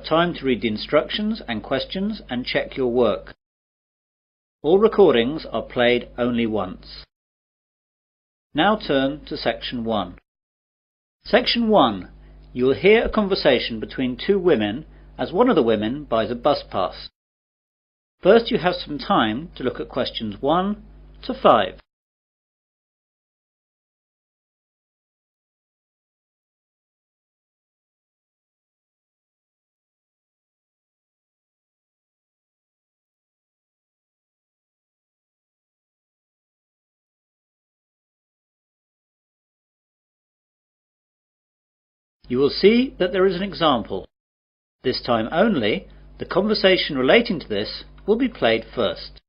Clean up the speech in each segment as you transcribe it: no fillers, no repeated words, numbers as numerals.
have time to read the instructions and questions and check your work. All recordings are played only once. Now turn to Section 1. Section 1. You will hear a conversation between two women as one of the women buys a bus pass. First you have some time to look at questions 1 to 5. You will see that there is an example. This time only, the conversation relating to this will be played first.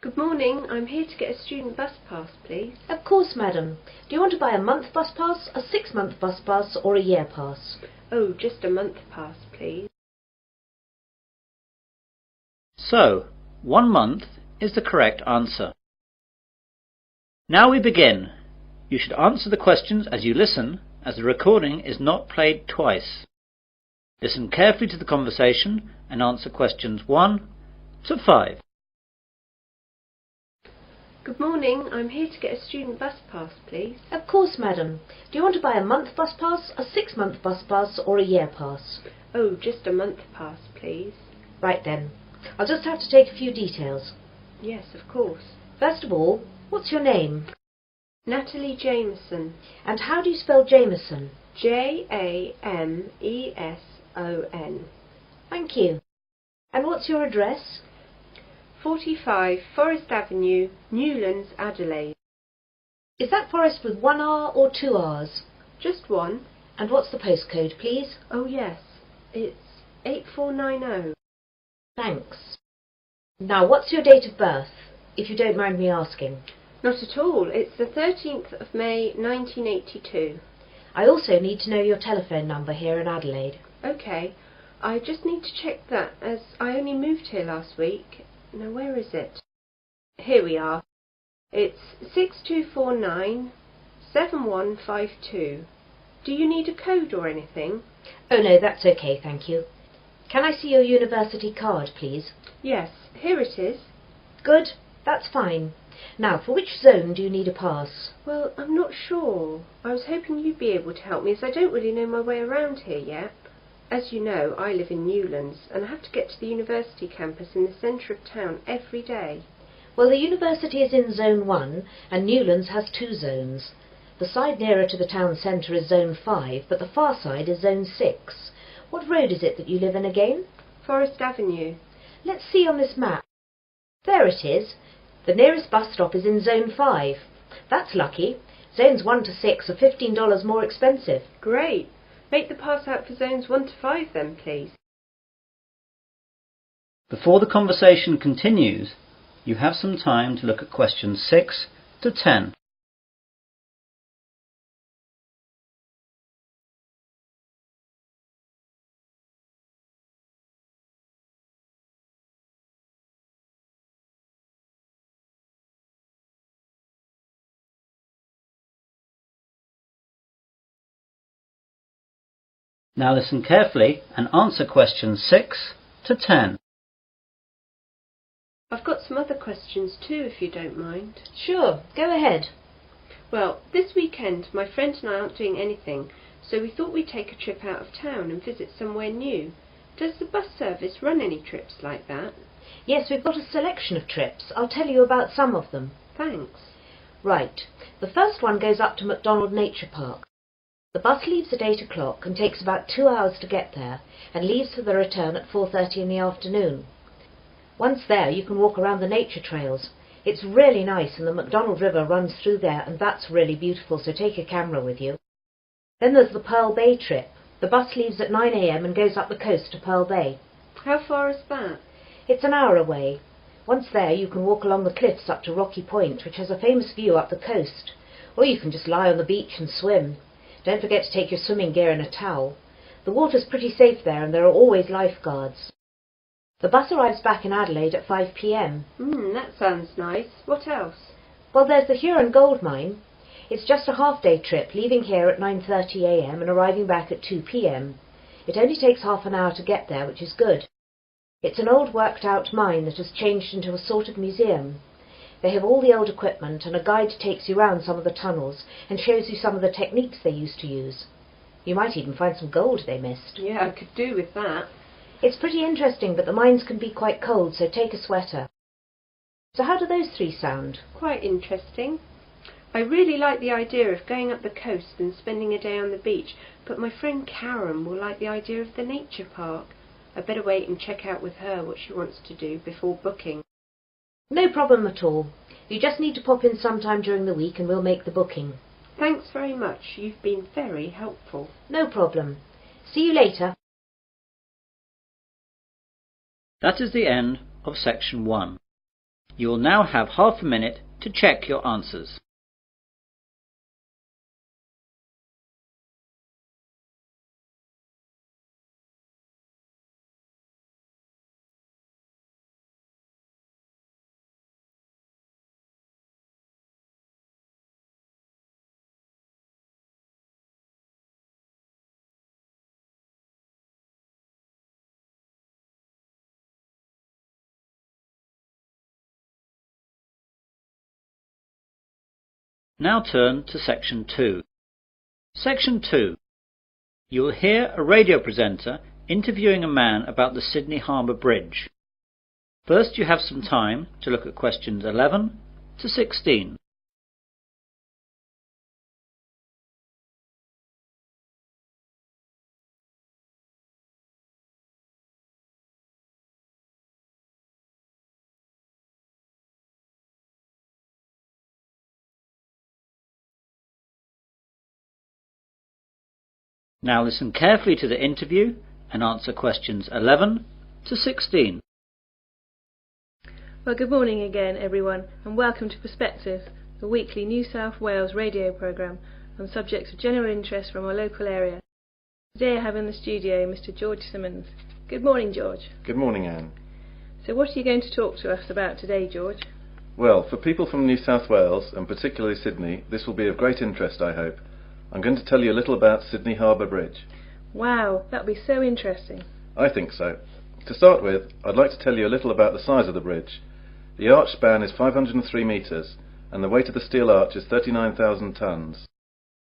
Good morning, I'm here to get a student bus pass, please. Of course, madam. Do you want to buy a month bus pass, a 6-month bus pass or a year pass? Oh, just a month pass, please. So, 1 month is the correct answer. Now we begin. You should answer the questions as you listen, as the recording is not played twice. Listen carefully to the conversation and answer questions 1 to 5. Good morning, I'm here to get a student bus pass, please. Of course, madam. Do you want to buy a month bus pass, a 6-month bus pass or a year pass? Oh, just a month pass, please. Right then. I'll just have to take a few details. Yes, of course. First of all, what's your name? Natalie Jameson. And how do you spell Jameson? Jameson. Thank you. And what's your address? 45 Forest Avenue, Newlands, Adelaide. Is that Forest with 1 R or 2 Rs? Just one. And what's the postcode, please? Oh yes, it's 8490. Thanks. Now, what's your date of birth, if you don't mind me asking? Not at all, it's the 13th of May 1982. I also need to know your telephone number here in Adelaide. OK, I just need to check that as I only moved here last week. Now where is it? Here we are. It's 6249 7152. Do you need a code or anything? Oh no, that's okay, thank you. Can I see your university card, please? Yes, here it is. Good, that's fine. Now, for which zone do you need a pass? Well, I'm not sure. I was hoping you'd be able to help me as I don't really know my way around here yet. As you know, I live in Newlands and I have to get to the university campus in the centre of town every day. Well, the university is in Zone 1 and Newlands has 2 zones. The side nearer to the town centre is Zone 5, but the far side is Zone 6. What road is it that you live in again? Forest Avenue. Let's see on this map. There it is. The nearest bus stop is in Zone 5. That's lucky. Zones 1 to 6 are $15 more expensive. Great. Make the pass out for zones 1 to 5 then, please. Before the conversation continues, you have some time to look at questions 6 to 10. Now listen carefully and answer questions 6 to 10. I've got some other questions too, if you don't mind. Sure, go ahead. Well, this weekend my friend and I aren't doing anything, so we thought we'd take a trip out of town and visit somewhere new. Does the bus service run any trips like that? Yes, we've got a selection of trips. I'll tell you about some of them. Thanks. Right. The first one goes up to MacDonald Nature Park. The bus leaves at 8 o'clock and takes about 2 hours to get there and leaves for the return at 4:30 in the afternoon. Once there you can walk around the nature trails. It's really nice and the MacDonald River runs through there and that's really beautiful, so take a camera with you. Then there's the Pearl Bay trip. The bus leaves at 9 a.m. and goes up the coast to Pearl Bay. How far is that? It's an hour away. Once there you can walk along the cliffs up to Rocky Point, which has a famous view up the coast. Or you can just lie on the beach and swim. Don't forget to take your swimming gear and a towel. The water's pretty safe there and there are always lifeguards. The bus arrives back in Adelaide at 5 p.m. That sounds nice. What else? Well, there's the Huron Gold Mine. It's just a half-day trip, leaving here at 9:30 a.m. and arriving back at 2 p.m. It only takes half an hour to get there, which is good. It's an old worked-out mine that has changed into a sort of museum. They have all the old equipment, and a guide takes you round some of the tunnels and shows you some of the techniques they used to use. You might even find some gold they missed. Yeah, I could do with that. It's pretty interesting, but the mines can be quite cold, so take a sweater. So how do those three sound? Quite interesting. I really like the idea of going up the coast and spending a day on the beach, but my friend Karen will like the idea of the nature park. I'd better wait and check out with her what she wants to do before booking. No problem at all. You just need to pop in sometime during the week and we'll make the booking. Thanks very much. You've been very helpful. No problem. See you later. That is the end of section 1. You will now have half a minute to check your answers. Now turn to section 2. Section 2. You will hear a radio presenter interviewing a man about the Sydney Harbour Bridge. First you have some time to look at questions 11 to 16. Now listen carefully to the interview and answer questions 11 to 16. Well, good morning again, everyone, and welcome to Perspective, the weekly New South Wales radio programme on subjects of general interest from our local area. Today I have in the studio Mr. George Simmons. Good morning, George. Good morning, Anne. So what are you going to talk to us about today, George? Well, for people from New South Wales, and particularly Sydney, this will be of great interest, I hope. I'm going to tell you a little about Sydney Harbour Bridge. Wow, that'll be so interesting. I think so. To start with, I'd like to tell you a little about the size of the bridge. The arch span is 503 metres, and the weight of the steel arch is 39,000 tonnes.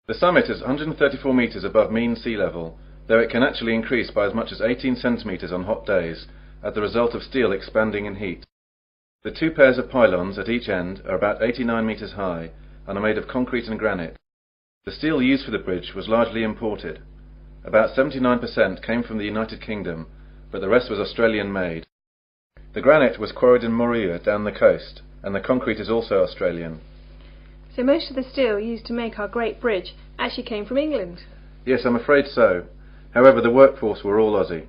The summit is 134 metres above mean sea level, though it can actually increase by as much as 18 centimetres on hot days, as the result of steel expanding in heat. The two pairs of pylons at each end are about 89 metres high, and are made of concrete and granite. The steel used for the bridge was largely imported. About 79% came from the United Kingdom, but the rest was Australian-made. The granite was quarried in Moruya down the coast, and the concrete is also Australian. So most of the steel used to make our great bridge actually came from England? Yes, I'm afraid so. However, the workforce were all Aussie.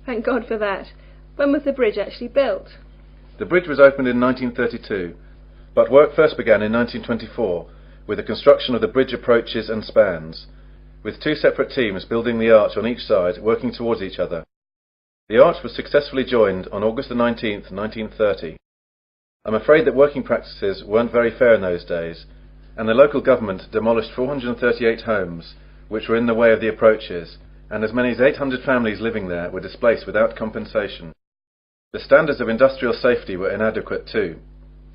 Thank God for that. When was the bridge actually built? The bridge was opened in 1932, but work first began in 1924 with the construction of the bridge approaches and spans, with two separate teams building the arch on each side, working towards each other. The arch was successfully joined on August the 19th, 1930. I'm afraid that working practices weren't very fair in those days, and the local government demolished 438 homes, which were in the way of the approaches, and as many as 800 families living there were displaced without compensation. The standards of industrial safety were inadequate too.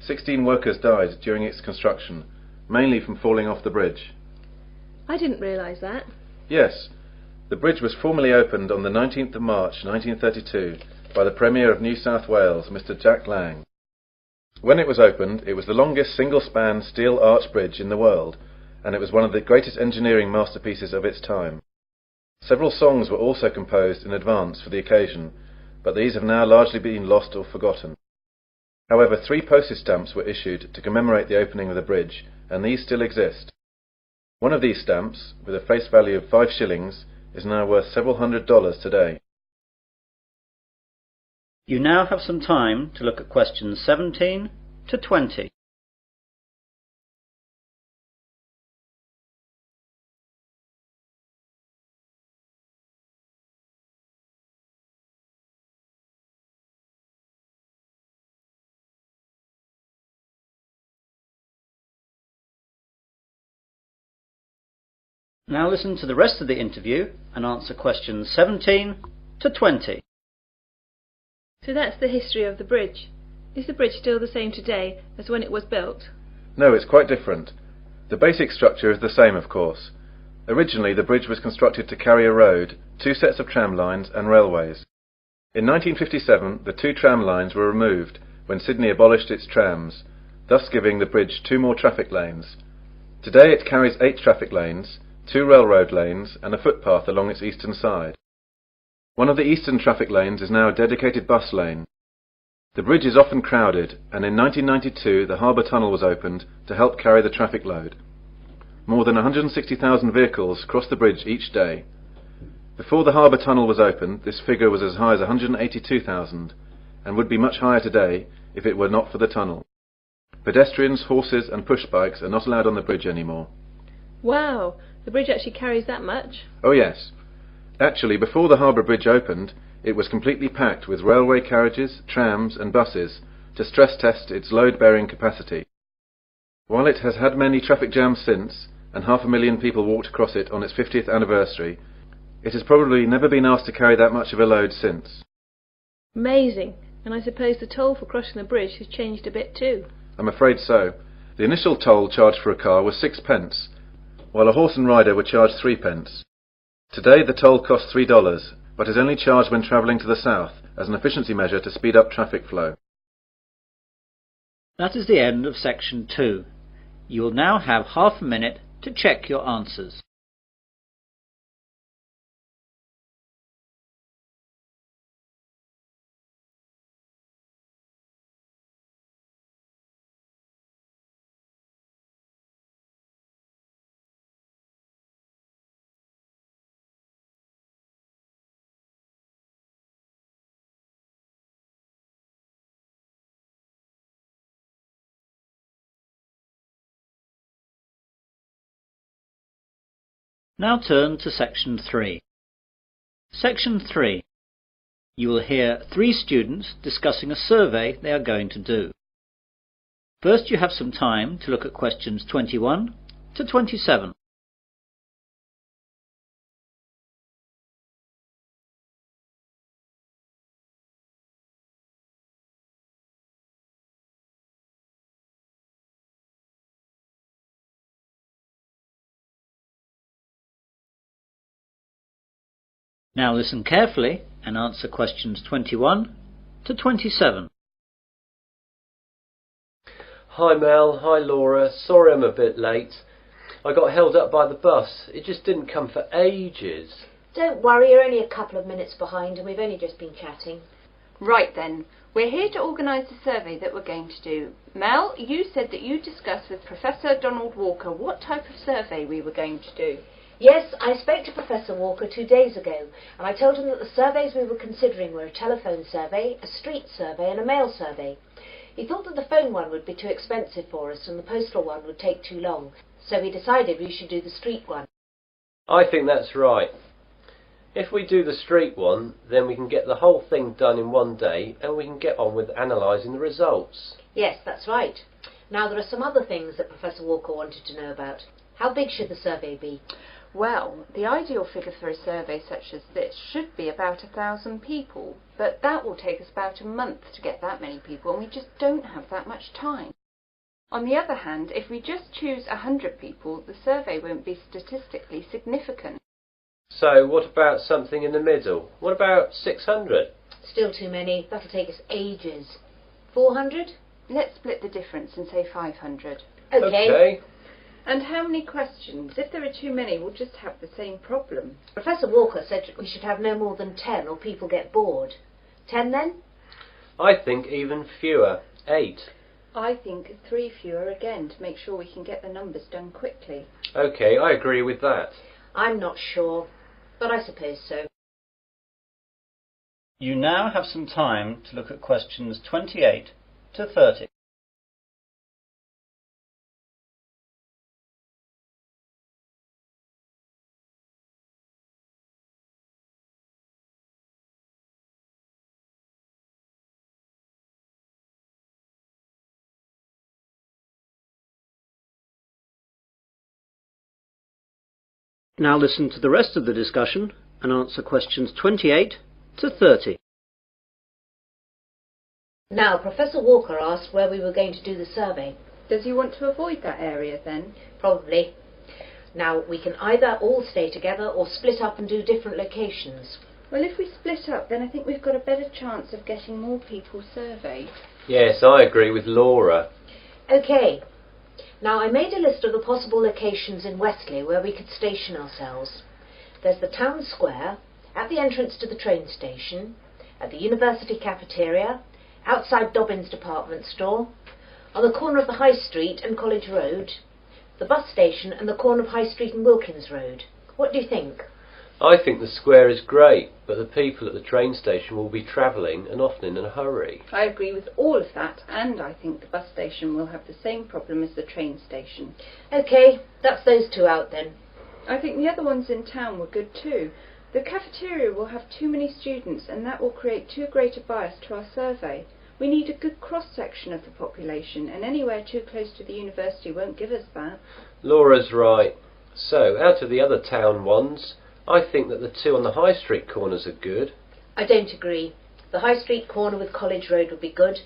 16 workers died during its construction, mainly from falling off the bridge. I didn't realise that. Yes, the bridge was formally opened on the 19th of March 1932 by the Premier of New South Wales, Mr. Jack Lang. When it was opened, it was the longest single-span steel arch bridge in the world, and it was one of the greatest engineering masterpieces of its time. Several songs were also composed in advance for the occasion, but these have now largely been lost or forgotten. However, 3 postage stamps were issued to commemorate the opening of the bridge, and these still exist. One of these stamps, with a face value of 5 shillings, is now worth several $100s today. You now have some time to look at questions 17 to 20. Now listen to the rest of the interview and answer questions 17 to 20. So that's the history of the bridge. Is the bridge still the same today as when it was built? No, it's quite different. The basic structure is the same, of course. Originally, the bridge was constructed to carry a road, 2 sets of tram lines and railways. In 1957, the 2 tram lines were removed when Sydney abolished its trams, thus giving the bridge 2 more traffic lanes. Today it carries 8 traffic lanes, 2 railroad lanes and a footpath along its eastern side. One of the eastern traffic lanes is now a dedicated bus lane. The bridge is often crowded, and in 1992 the harbour tunnel was opened to help carry the traffic load. More than 160,000 vehicles cross the bridge each day. Before the harbour tunnel was opened, this figure was as high as 182,000, and would be much higher today if it were not for the tunnel. Pedestrians, horses and push bikes are not allowed on the bridge anymore. Wow! The bridge actually carries that much? Oh yes. Actually, before the harbour bridge opened, it was completely packed with railway carriages, trams and buses to stress test its load-bearing capacity. While it has had many traffic jams since, and 500,000 people walked across it on its 50th anniversary, it has probably never been asked to carry that much of a load since. Amazing! And I suppose the toll for crossing the bridge has changed a bit too? I'm afraid so. The initial toll charged for a car was 6 pence, while a horse and rider were charged 3 pence. Today the toll costs $3, but is only charged when travelling to the south as an efficiency measure to speed up traffic flow. That is the end of section 2. You will now have half a minute to check your answers. Now turn to section 3. Section 3. You will hear 3 students discussing a survey they are going to do. First, you have some time to look at questions 21 to 27. Now listen carefully and answer questions 21 to 27. Hi Mel, hi Laura, sorry I'm a bit late. I got held up by the bus, it just didn't come for ages. Don't worry, you're only a couple of minutes behind and we've only just been chatting. Right then, we're here to organise the survey that we're going to do. Mel, you said that you discussed with Professor Donald Walker what type of survey we were going to do. Yes, I spoke to Professor Walker 2 days ago, and I told him that the surveys we were considering were a telephone survey, a street survey and a mail survey. He thought that the phone one would be too expensive for us and the postal one would take too long, so we decided we should do the street one. I think that's right. If we do the street one, then we can get the whole thing done in one day and we can get on with analysing the results. Yes, that's right. Now there are some other things that Professor Walker wanted to know about. How big should the survey be? Well, the ideal figure for a survey such as this should be about 1,000 people, but that will take us about a month to get that many people, and we just don't have that much time. On the other hand, if we just choose 100 people, the survey won't be statistically significant. So what about something in the middle? What about 600? Still too many. That'll take us ages. 400? Let's split the difference and say 500. Okay. And how many questions? If there are too many, we'll just have the same problem. Professor Walker said we should have no more than 10 or people get bored. 10 then? I think even fewer. 8. I think 3 fewer again to make sure we can get the numbers done quickly. Okay, I agree with that. I'm not sure, but I suppose so. You now have some time to look at questions 28 to 30. Now listen to the rest of the discussion and answer questions 28 to 30. Now, Professor Walker asked where we were going to do the survey. Does he want to avoid that area then? Probably. Now, we can either all stay together or split up and do different locations. Well, if we split up, then I think we've got a better chance of getting more people surveyed. Yes, I agree with Laura. OK. Now, I made a list of the possible locations in Wesley where we could station ourselves. There's the town square, at the entrance to the train station, at the university cafeteria, outside Dobbin's department store, on the corner of the High Street and College Road, the bus station and the corner of High Street and Wilkins Road. What do you think? I think the square is great, but the people at the train station will be travelling and often in a hurry. I agree with all of that, and I think the bus station will have the same problem as the train station. OK, that's those two out then. I think the other ones in town were good too. The cafeteria will have too many students, and that will create too great a bias to our survey. We need a good cross-section of the population, and anywhere too close to the university won't give us that. Laura's right. So, out of the other town ones, I think that the two on the High Street corners are good. I don't agree. The High Street corner with College Road would be good,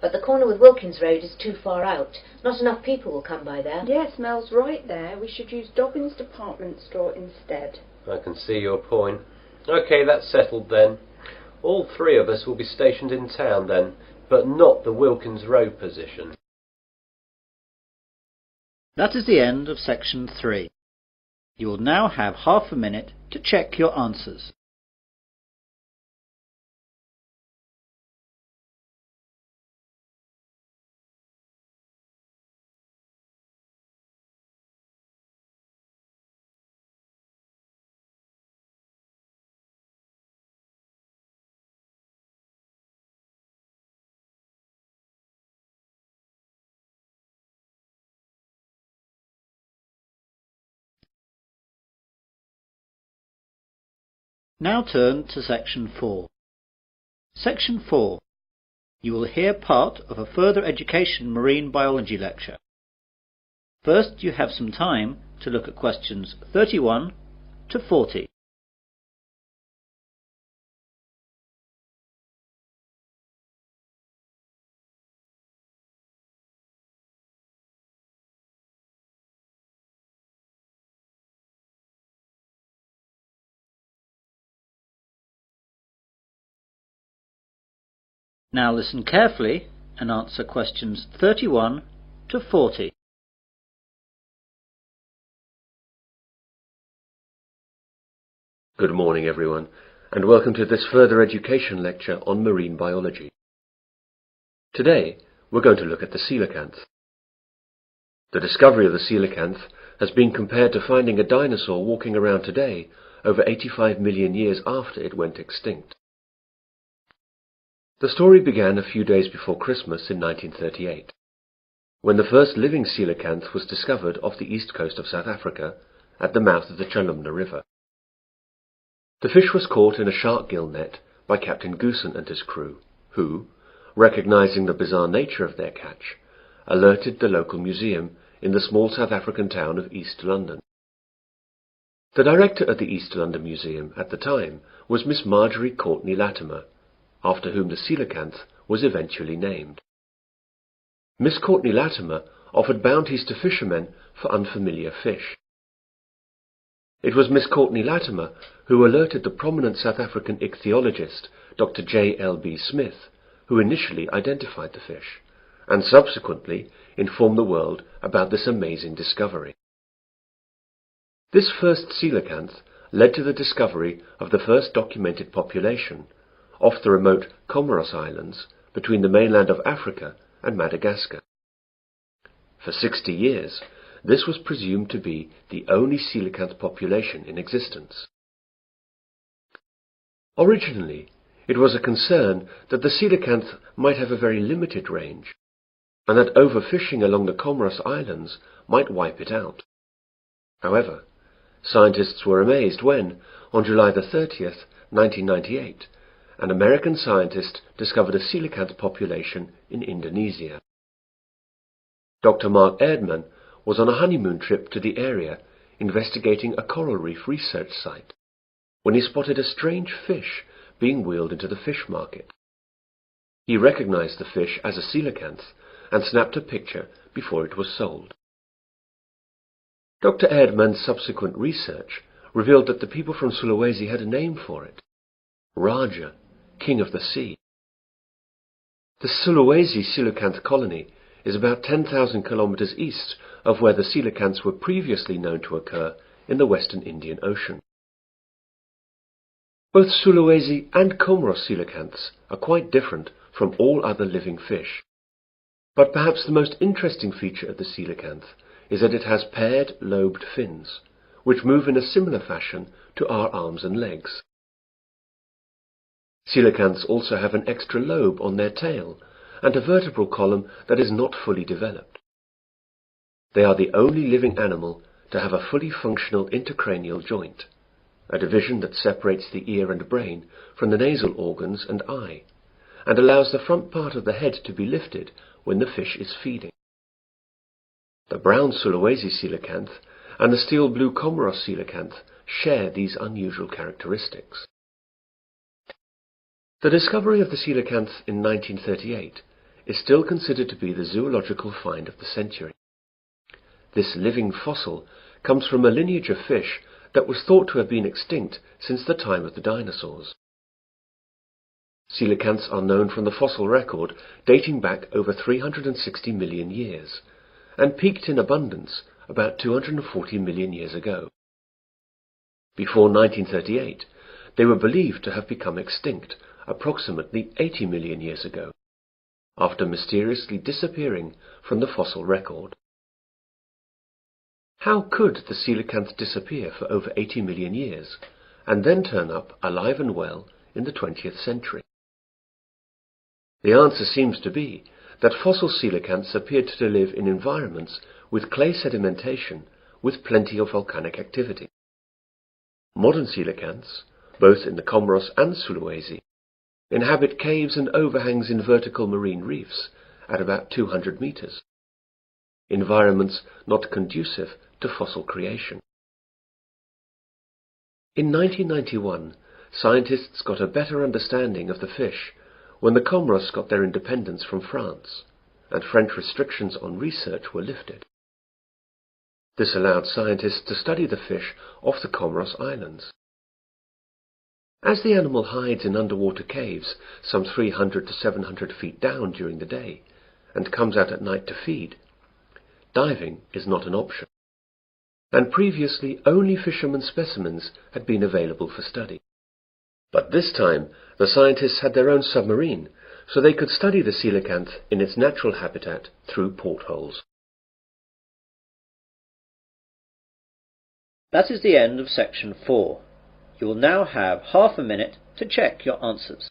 but the corner with Wilkins Road is too far out. Not enough people will come by there. Yes, Mel's right there. We should use Dobbin's department store instead. I can see your point. OK, that's settled then. All three of us will be stationed in town then, but not the Wilkins Road position. That is the end of section 3. You will now have half a minute to check your answers. Now turn to section 4. Section 4. You will hear part of a further education marine biology lecture. First, you have some time to look at questions 31 to 40. Now listen carefully and answer questions 31 to 40. Good morning everyone, and welcome to this further education lecture on marine biology. Today we're going to look at the coelacanth. The discovery of the coelacanth has been compared to finding a dinosaur walking around today over 85 million years after it went extinct. The story began a few days before Christmas in 1938, when the first living coelacanth was discovered off the east coast of South Africa at the mouth of the Chalumna River. The fish was caught in a shark gill net by Captain Goosen and his crew, who, recognizing the bizarre nature of their catch, alerted the local museum in the small South African town of East London. The director of the East London Museum at the time was Miss Marjorie Courtney Latimer, after whom the coelacanth was eventually named. Miss Courtney Latimer offered bounties to fishermen for unfamiliar fish. It was Miss Courtney Latimer who alerted the prominent South African ichthyologist Dr. J. L. B. Smith, who initially identified the fish, and subsequently informed the world about this amazing discovery. This first coelacanth led to the discovery of the first documented population off the remote Comoros Islands between the mainland of Africa and Madagascar. For 60 years, this was presumed to be the only coelacanth population in existence. Originally, it was a concern that the coelacanth might have a very limited range, and that overfishing along the Comoros Islands might wipe it out. However, scientists were amazed when, on July 30th, 1998, an American scientist discovered a coelacanth population in Indonesia. Dr. Mark Erdman was on a honeymoon trip to the area investigating a coral reef research site when he spotted a strange fish being wheeled into the fish market. He recognized the fish as a coelacanth and snapped a picture before it was sold. Dr. Erdmann's subsequent research revealed that the people from Sulawesi had a name for it: Raja, King of the Sea. The Sulawesi coelacanth colony is about 10,000 kilometers east of where the coelacanths were previously known to occur in the western Indian Ocean. Both Sulawesi and Comoros coelacanths are quite different from all other living fish, but perhaps the most interesting feature of the coelacanth is that it has paired lobed fins, which move in a similar fashion to our arms and legs. Coelacanths also have an extra lobe on their tail and a vertebral column that is not fully developed. They are the only living animal to have a fully functional intercranial joint, a division that separates the ear and brain from the nasal organs and eye, and allows the front part of the head to be lifted when the fish is feeding. The brown Sulawesi coelacanth and the steel blue Comoros coelacanth share these unusual characteristics. The discovery of the coelacanth in 1938 is still considered to be the zoological find of the century. This living fossil comes from a lineage of fish that was thought to have been extinct since the time of the dinosaurs. Coelacanths are known from the fossil record dating back over 360 million years, and peaked in abundance about 240 million years ago. Before 1938, they were believed to have become extinct approximately 80 million years ago, after mysteriously disappearing from the fossil record. How could the coelacanth disappear for over 80 million years, and then turn up alive and well in the 20th century? The answer seems to be that fossil coelacanths appeared to live in environments with clay sedimentation with plenty of volcanic activity. Modern coelacanths, both in the Comoros and Sulawesi, inhabit caves and overhangs in vertical marine reefs at about 200 meters, environments not conducive to fossil creation. In 1991, scientists got a better understanding of the fish when the Comoros got their independence from France, and French restrictions on research were lifted. This allowed scientists to study the fish off the Comoros Islands. As the animal hides in underwater caves some 300 to 700 feet down during the day, and comes out at night to feed, diving is not an option, and previously only fishermen specimens had been available for study. But this time the scientists had their own submarine, so they could study the coelacanth in its natural habitat through portholes. That is the end of section 4. You will now have half a minute to check your answers.